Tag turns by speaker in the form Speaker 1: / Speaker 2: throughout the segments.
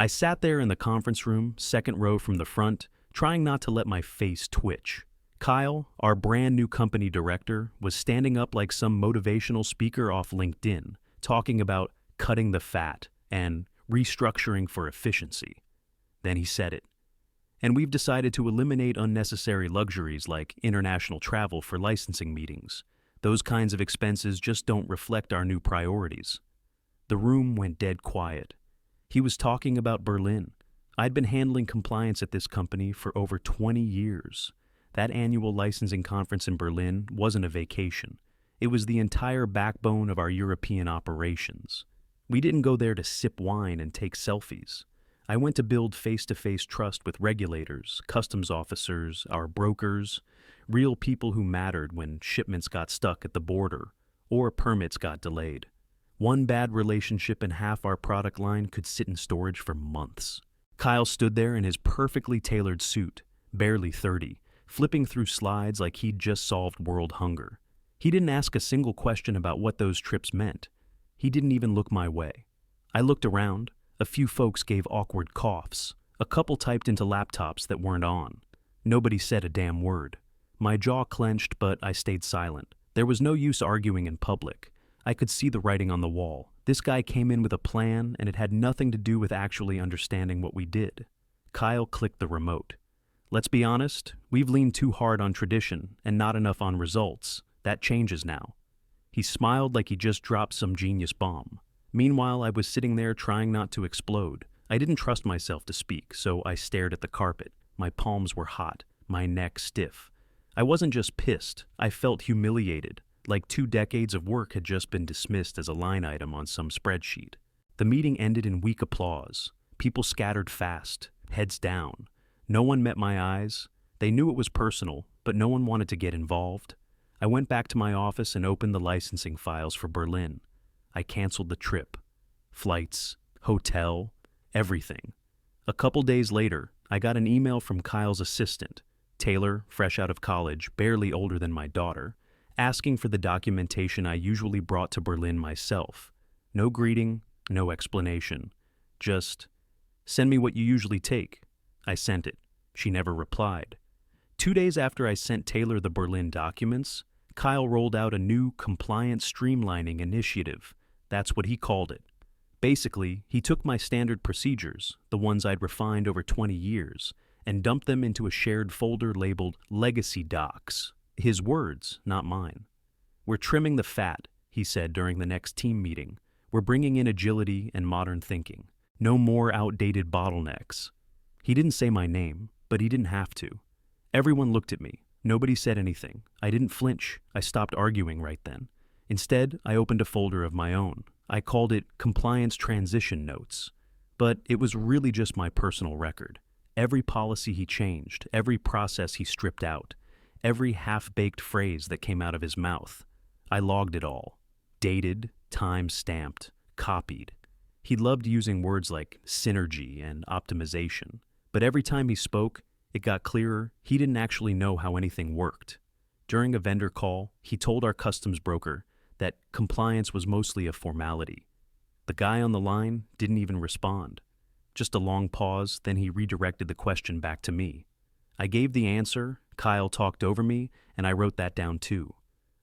Speaker 1: I sat there in the conference room, second row from the front, trying not to let my face twitch. Kyle, our brand new company director, was standing up like some motivational speaker off LinkedIn, talking about cutting the fat and restructuring for efficiency. Then he said it. And we've decided to eliminate unnecessary luxuries like international travel for licensing meetings. Those kinds of expenses just don't reflect our new priorities. The room went dead quiet. He was talking about Berlin. I'd been handling compliance at this company for over 20 years. That annual licensing conference in Berlin wasn't a vacation. It was the entire backbone of our European operations. We didn't go there to sip wine and take selfies. I went to build face-to-face trust with regulators, customs officers, our brokers, real people who mattered when shipments got stuck at the border or permits got delayed. One bad relationship in half our product line could sit in storage for months. Kyle stood there in his perfectly tailored suit, barely 30, flipping through slides like he'd just solved world hunger. He didn't ask a single question about what those trips meant. He didn't even look my way. I looked around. A few folks gave awkward coughs. A couple typed into laptops that weren't on. Nobody said a damn word. My jaw clenched, but I stayed silent. There was no use arguing in public. I could see the writing on the wall. This guy came in with a plan, and it had nothing to do with actually understanding what we did. Kyle clicked the remote. Let's be honest, we've leaned too hard on tradition and not enough on results. That changes now. He smiled like he just dropped some genius bomb. Meanwhile, I was sitting there trying not to explode. I didn't trust myself to speak, so I stared at the carpet. My palms were hot, my neck stiff. I wasn't just pissed, I felt humiliated, like 2 decades of work had just been dismissed as a line item on some spreadsheet. The meeting ended in weak applause. People scattered fast, heads down. No one met my eyes. They knew it was personal, but no one wanted to get involved. I went back to my office and opened the licensing files for Berlin. I canceled the trip. Flights, hotel, everything. A couple days later, I got an email from Kyle's assistant, Taylor, fresh out of college, barely older than my daughter, asking for the documentation I usually brought to Berlin myself. No greeting, no explanation. Just, send me what you usually take. I sent it. She never replied. 2 days after I sent Taylor the Berlin documents, Kyle rolled out a new compliance streamlining initiative. That's what he called it. Basically, he took my standard procedures, the ones I'd refined over 20 years, and dumped them into a shared folder labeled Legacy Docs. His words, not mine. We're trimming the fat, he said during the next team meeting. We're bringing in agility and modern thinking. No more outdated bottlenecks. He didn't say my name, but he didn't have to. Everyone looked at me. Nobody said anything. I didn't flinch. I stopped arguing right then. Instead, I opened a folder of my own. I called it Compliance Transition Notes. But it was really just my personal record. Every policy he changed, every process he stripped out, every half-baked phrase that came out of his mouth. I logged it all. Dated, time-stamped, copied. He loved using words like synergy and optimization. But every time he spoke, it got clearer he didn't actually know how anything worked. During a vendor call, he told our customs broker that compliance was mostly a formality. The guy on the line didn't even respond. Just a long pause, then he redirected the question back to me. I gave the answer, Kyle talked over me, and I wrote that down too.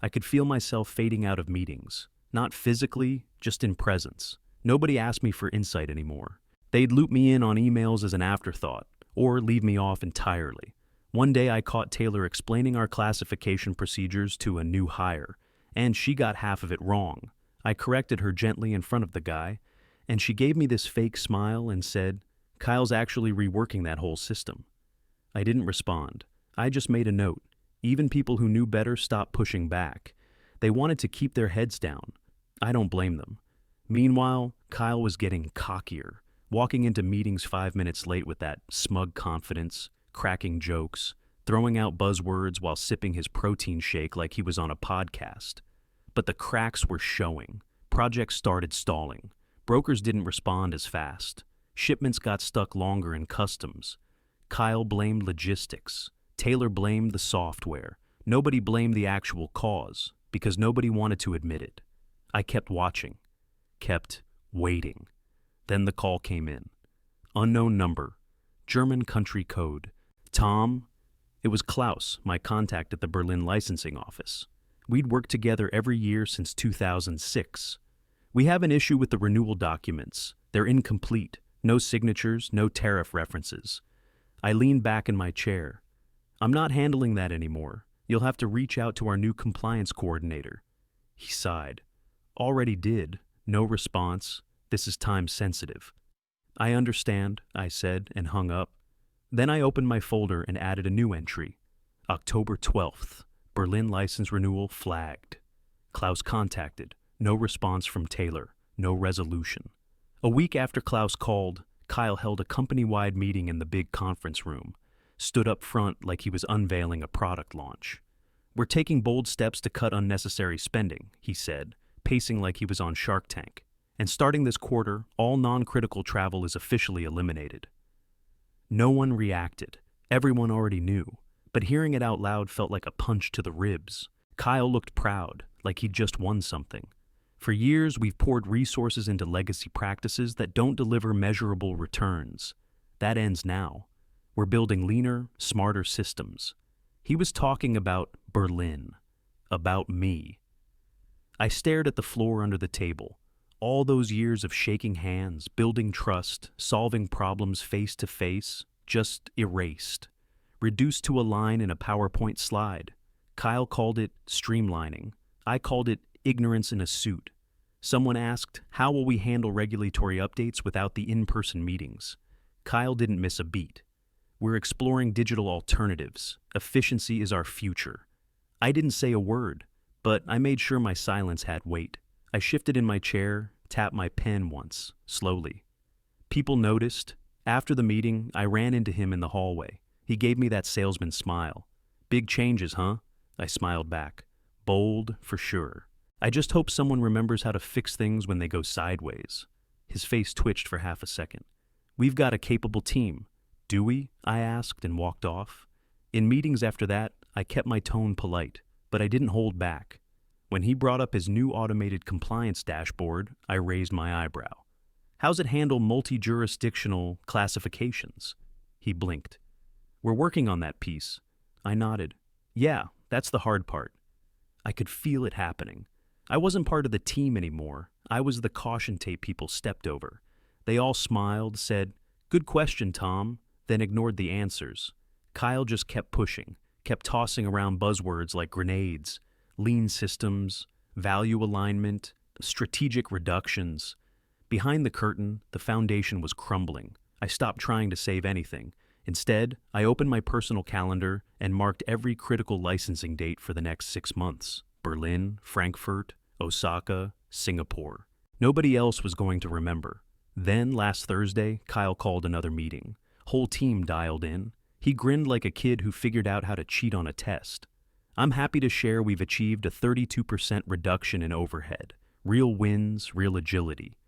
Speaker 1: I could feel myself fading out of meetings. Not physically, just in presence. Nobody asked me for insight anymore. They'd loop me in on emails as an afterthought, or leave me off entirely. One day I caught Taylor explaining our classification procedures to a new hire, and she got half of it wrong. I corrected her gently in front of the guy, and she gave me this fake smile and said, "Kyle's actually reworking that whole system." I didn't respond. I just made a note. Even people who knew better stopped pushing back. They wanted to keep their heads down. I don't blame them. Meanwhile, Kyle was getting cockier, walking into meetings 5 minutes late with that smug confidence, cracking jokes, throwing out buzzwords while sipping his protein shake like he was on a podcast. But the cracks were showing. Projects started stalling. Brokers didn't respond as fast. Shipments got stuck longer in customs. Kyle blamed logistics. Taylor blamed the software. Nobody blamed the actual cause, because nobody wanted to admit it. I kept watching, kept waiting. Then the call came in. Unknown number. German country code. Tom. It was Klaus, my contact at the Berlin licensing office. We'd worked together every year since 2006. We have an issue with the renewal documents. They're incomplete. No signatures, no tariff references. I leaned back in my chair. I'm not handling that anymore. You'll have to reach out to our new compliance coordinator. He sighed. Already did. No response. This is time sensitive. I understand, I said, and hung up. Then I opened my folder and added a new entry. October 12th. Berlin license renewal flagged. Klaus contacted. No response from Taylor. No resolution. A week after Klaus called, Kyle held a company-wide meeting in the big conference room. Stood up front like he was unveiling a product launch. We're taking bold steps to cut unnecessary spending, he said, pacing like he was on Shark Tank. And starting this quarter, all non-critical travel is officially eliminated. No one reacted. Everyone already knew. But hearing it out loud felt like a punch to the ribs. Kyle looked proud, like he'd just won something. For years, we've poured resources into legacy practices that don't deliver measurable returns. That ends now. We're building leaner, smarter systems. He was talking about Berlin. About me. I stared at the floor under the table. All those years of shaking hands, building trust, solving problems face to face, just erased. Reduced to a line in a PowerPoint slide. Kyle called it streamlining. I called it ignorance in a suit. Someone asked, how will we handle regulatory updates without the in-person meetings? Kyle didn't miss a beat. We're exploring digital alternatives. Efficiency is our future. I didn't say a word, but I made sure my silence had weight. I shifted in my chair, tapped my pen once, slowly. People noticed. After the meeting, I ran into him in the hallway. He gave me that salesman smile. Big changes, huh? I smiled back. Bold, for sure. I just hope someone remembers how to fix things when they go sideways. His face twitched for half a second. We've got a capable team. Do we? I asked and walked off. In meetings after that, I kept my tone polite, but I didn't hold back. When he brought up his new automated compliance dashboard, I raised my eyebrow. How's it handle multi-jurisdictional classifications? He blinked. We're working on that piece. I nodded. Yeah, that's the hard part. I could feel it happening. I wasn't part of the team anymore. I was the caution tape people stepped over. They all smiled, said, "Good question, Tom," then ignored the answers. Kyle just kept pushing, kept tossing around buzzwords like grenades, lean systems, value alignment, strategic reductions. Behind the curtain, the foundation was crumbling. I stopped trying to save anything. Instead, I opened my personal calendar and marked every critical licensing date for the next 6 months. Berlin, Frankfurt, Osaka, Singapore. Nobody else was going to remember. Then, last Thursday, Kyle called another meeting. Whole team dialed in. He grinned like a kid who figured out how to cheat on a test. I'm happy to share we've achieved a 32% reduction in overhead. Real wins, real agility.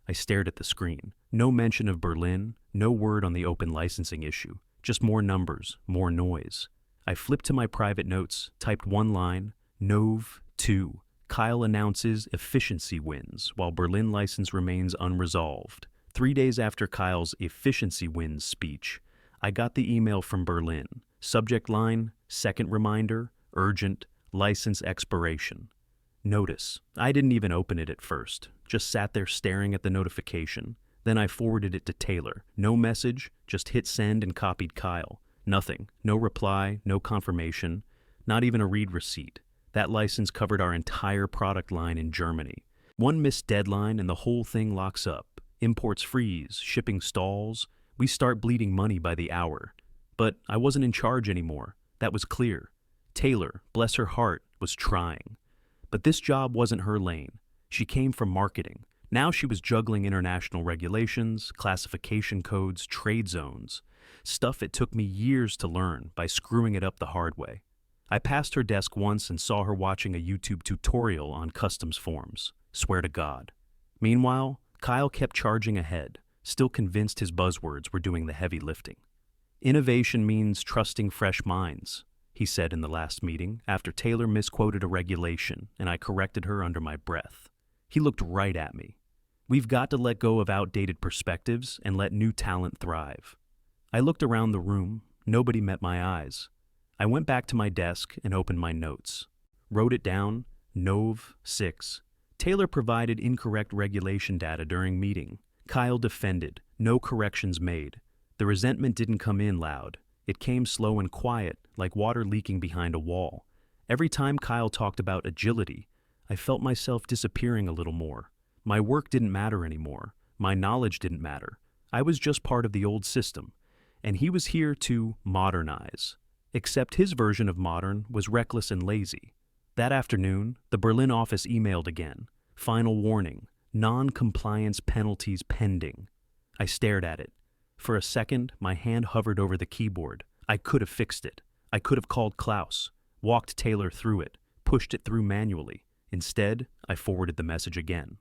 Speaker 1: I stared at the screen. No mention of Berlin, no word on the open licensing issue. Just more numbers, more noise. I flipped to my private notes, typed one line, Nov 2. Kyle announces efficiency wins, while Berlin license remains unresolved. 3 days after Kyle's efficiency wins speech, I got the email from Berlin. Subject line, second reminder, urgent, license expiration. Notice, I didn't even open it at first, just sat there staring at the notification. Then I forwarded it to Taylor. No message, just hit send and copied Kyle. Nothing, no reply, no confirmation, not even a read receipt. That license covered our entire product line in Germany. One missed deadline and the whole thing locks up. Imports freeze, shipping stalls. We start bleeding money by the hour. But I wasn't in charge anymore. That was clear. Taylor, bless her heart, was trying. But this job wasn't her lane. She came from marketing. Now she was juggling international regulations, classification codes, trade zones. Stuff it took me years to learn by screwing it up the hard way. I passed her desk once and saw her watching a YouTube tutorial on customs forms. Swear to God. Meanwhile, Kyle kept charging ahead, still convinced his buzzwords were doing the heavy lifting. Innovation means trusting fresh minds, he said in the last meeting after Taylor misquoted a regulation and I corrected her under my breath. He looked right at me. We've got to let go of outdated perspectives and let new talent thrive. I looked around the room. Nobody met my eyes. I went back to my desk and opened my notes. Wrote it down, Nov 6. Taylor provided incorrect regulation data during meeting. Kyle defended, no corrections made. The resentment didn't come in loud. It came slow and quiet, like water leaking behind a wall. Every time Kyle talked about agility, I felt myself disappearing a little more. My work didn't matter anymore. My knowledge didn't matter. I was just part of the old system, and he was here to modernize. Except his version of modern was reckless and lazy. That afternoon, the Berlin office emailed again. Final warning, non-compliance penalties pending. I stared at it. For a second, my hand hovered over the keyboard. I could have fixed it. I could have called Klaus, walked Taylor through it, pushed it through manually. Instead, I forwarded the message again.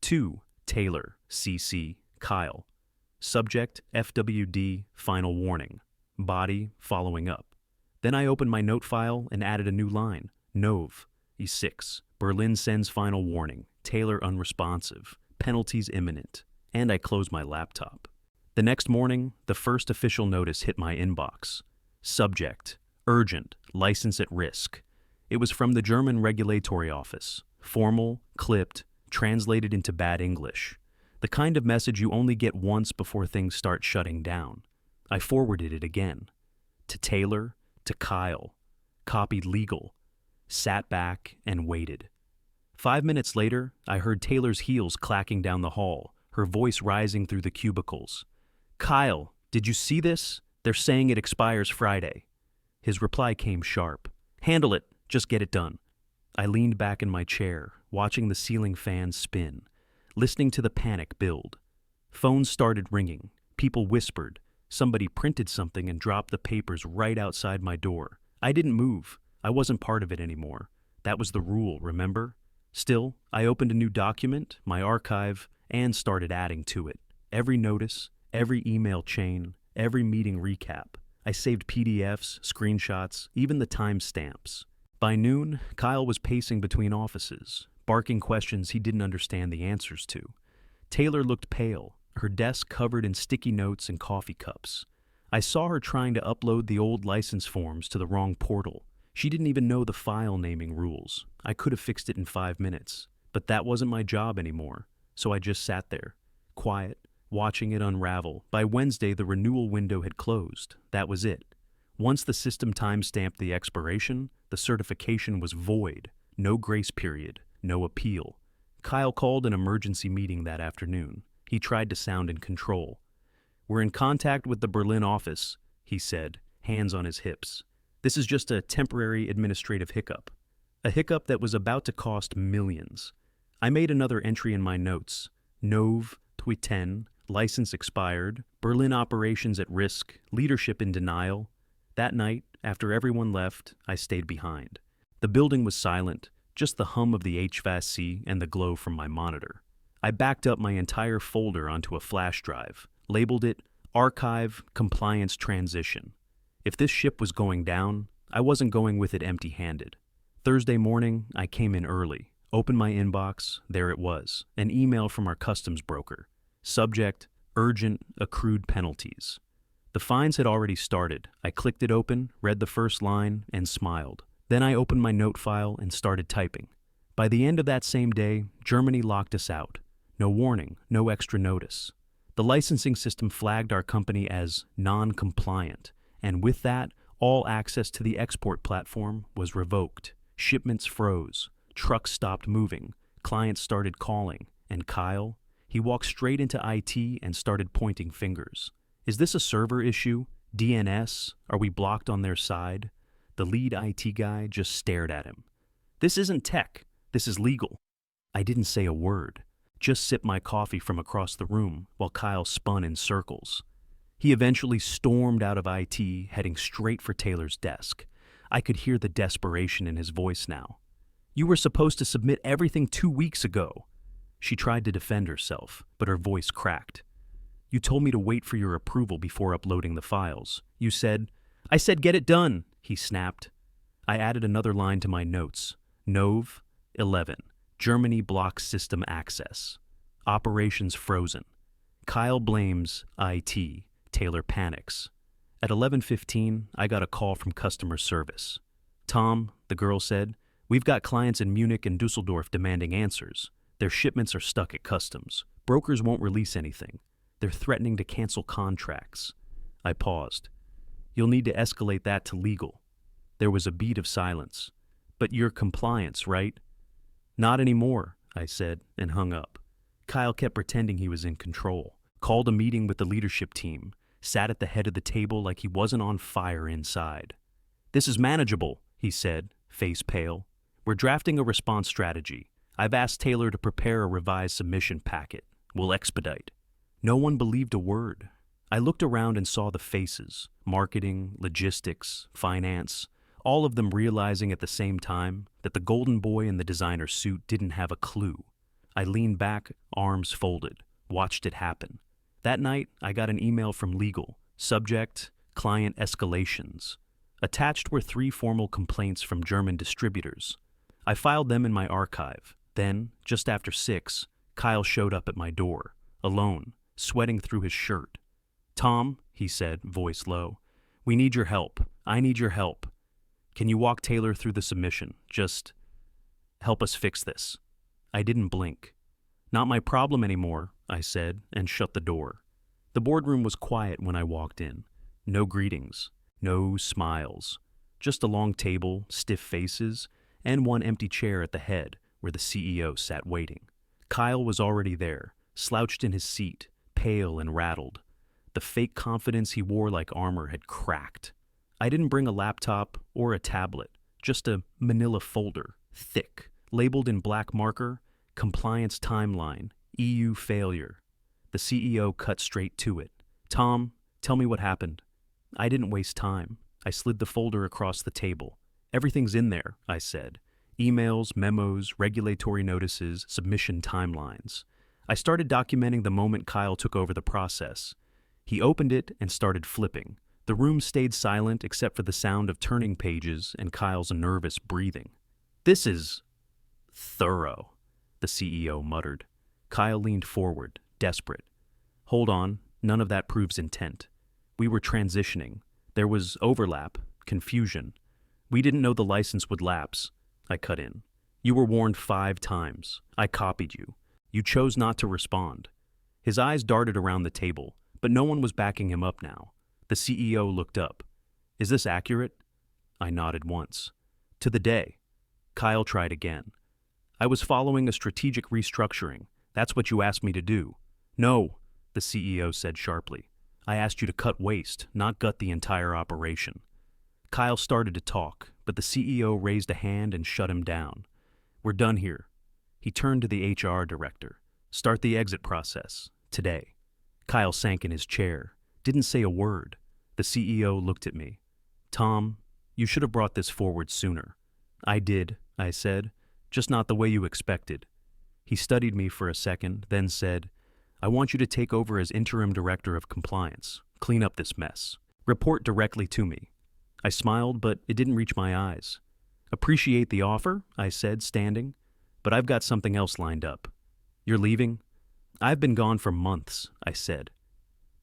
Speaker 1: To Taylor, CC, Kyle. Subject, FWD, final warning. Body, following up. Then I opened my note file and added a new line. Nov, E6. Berlin sends final warning. Taylor unresponsive. Penalties imminent. And I closed my laptop. The next morning, the first official notice hit my inbox. Subject, urgent, license at risk. It was from the German regulatory office. Formal, clipped, translated into bad English. The kind of message you only get once before things start shutting down. I forwarded it again. To Taylor, to Kyle. Copied legal. Sat back and waited. 5 minutes later, I heard Taylor's heels clacking down the hall, her voice rising through the cubicles. Kyle, did you see this? They're saying it expires Friday. His reply came sharp. Handle it, just get it done. I leaned back in my chair, watching the ceiling fan spin, listening to the panic build. Phones started ringing. People whispered. Somebody printed something and dropped the papers right outside my door. I didn't move. I wasn't part of it anymore. That was the rule, remember? Still, I opened a new document, my archive, and started adding to it. Every notice, every email chain, every meeting recap. I saved PDFs, screenshots, even the timestamps. By noon, Kyle was pacing between offices, barking questions he didn't understand the answers to. Taylor looked pale, her desk covered in sticky notes and coffee cups. I saw her trying to upload the old license forms to the wrong portal. She didn't even know the file naming rules. I could have fixed it in 5 minutes, but that wasn't my job anymore, so I just sat there, quiet, watching it unravel. By Wednesday, the renewal window had closed. That was it. Once the system time-stamped the expiration, the certification was void. No grace period, no appeal. Kyle called an emergency meeting that afternoon. He tried to sound in control. We're in contact with the Berlin office, he said, hands on his hips. This is just a temporary administrative hiccup. A hiccup that was about to cost millions. I made another entry in my notes. Nov, 10, license expired, Berlin operations at risk, leadership in denial. That night, after everyone left, I stayed behind. The building was silent, just the hum of the HVAC and the glow from my monitor. I backed up my entire folder onto a flash drive, labeled it Archive Compliance Transition. If this ship was going down, I wasn't going with it empty-handed. Thursday morning, I came in early, opened my inbox, there it was, an email from our customs broker. Subject, urgent, accrued penalties. The fines had already started. I clicked it open, read the first line, and smiled. Then I opened my note file and started typing. By the end of that same day, Germany locked us out. No warning, no extra notice. The licensing system flagged our company as non-compliant, and with that, all access to the export platform was revoked. Shipments froze. Trucks stopped moving. Clients started calling. And Kyle? He walked straight into IT and started pointing fingers. Is this a server issue? DNS? Are we blocked on their side? The lead IT guy just stared at him. This isn't tech. This is legal. I didn't say a word. Just sipped my coffee from across the room while Kyle spun in circles. He eventually stormed out of IT, heading straight for Taylor's desk. I could hear the desperation in his voice now. You were supposed to submit everything 2 weeks ago. She tried to defend herself, but her voice cracked. You told me to wait for your approval before uploading the files. You said, I said get it done, he snapped. I added another line to my notes. Nov, 11. Germany blocks system access. Operations frozen. Kyle blames IT. Taylor panics. At 11:15, I got a call from customer service. Tom, the girl said, we've got clients in Munich and Dusseldorf demanding answers. Their shipments are stuck at customs. Brokers won't release anything. They're threatening to cancel contracts. I paused. You'll need to escalate that to legal. There was a beat of silence. But you're compliance, right? Not anymore, I said, and hung up. Kyle kept pretending he was in control, called a meeting with the leadership team, sat at the head of the table like he wasn't on fire inside. This is manageable, he said, face pale. We're drafting a response strategy. I've asked Taylor to prepare a revised submission packet. We'll expedite. No one believed a word. I looked around and saw the faces, marketing, logistics, finance, all of them realizing at the same time that the golden boy in the designer suit didn't have a clue. I leaned back, arms folded, watched it happen. That night, I got an email from legal. Subject, client escalations. Attached were 3 formal complaints from German distributors. I filed them in my archive. Then, just after 6, Kyle showed up at my door, alone, sweating through his shirt. Tom, he said, voice low, we need your help. I need your help. Can you walk Taylor through the submission? Just help us fix this. I didn't blink. Not my problem anymore, I said, and shut the door. The boardroom was quiet when I walked in. No greetings, no smiles. Just a long table, stiff faces, and one empty chair at the head where the CEO sat waiting. Kyle was already there, slouched in his seat, pale and rattled. The fake confidence he wore like armor had cracked. I didn't bring a laptop or a tablet, just a manila folder, thick, labeled in black marker, Compliance Timeline, EU Failure. The CEO cut straight to it. Tom, tell me what happened. I didn't waste time. I slid the folder across the table. Everything's in there, I said. Emails, memos, regulatory notices, submission timelines. I started documenting the moment Kyle took over the process. He opened it and started flipping. The room stayed silent except for the sound of turning pages and Kyle's nervous breathing. This is thorough, the CEO muttered. Kyle leaned forward, desperate. Hold on, none of that proves intent. We were transitioning. There was overlap, confusion. We didn't know the license would lapse. I cut in. You were warned 5 times. I copied you. You chose not to respond. His eyes darted around the table, but no one was backing him up now. The CEO looked up. Is this accurate? I nodded once. To the day. Kyle tried again. I was following a strategic restructuring. That's what you asked me to do. No, the CEO said sharply. I asked you to cut waste, not gut the entire operation. Kyle started to talk, but the CEO raised a hand and shut him down. We're done here. He turned to the HR director. Start the exit process. Today. Kyle sank in his chair. Didn't say a word. The CEO looked at me. Tom, you should have brought this forward sooner. I did, I said, just not the way you expected. He studied me for a second, then said, I want you to take over as interim director of compliance. Clean up this mess. Report directly to me. I smiled, but it didn't reach my eyes. Appreciate the offer, I said, standing, but I've got something else lined up. You're leaving? I've been gone for months, I said.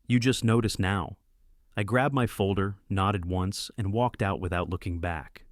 Speaker 1: You just noticed now. I grabbed my folder, nodded once, and walked out without looking back.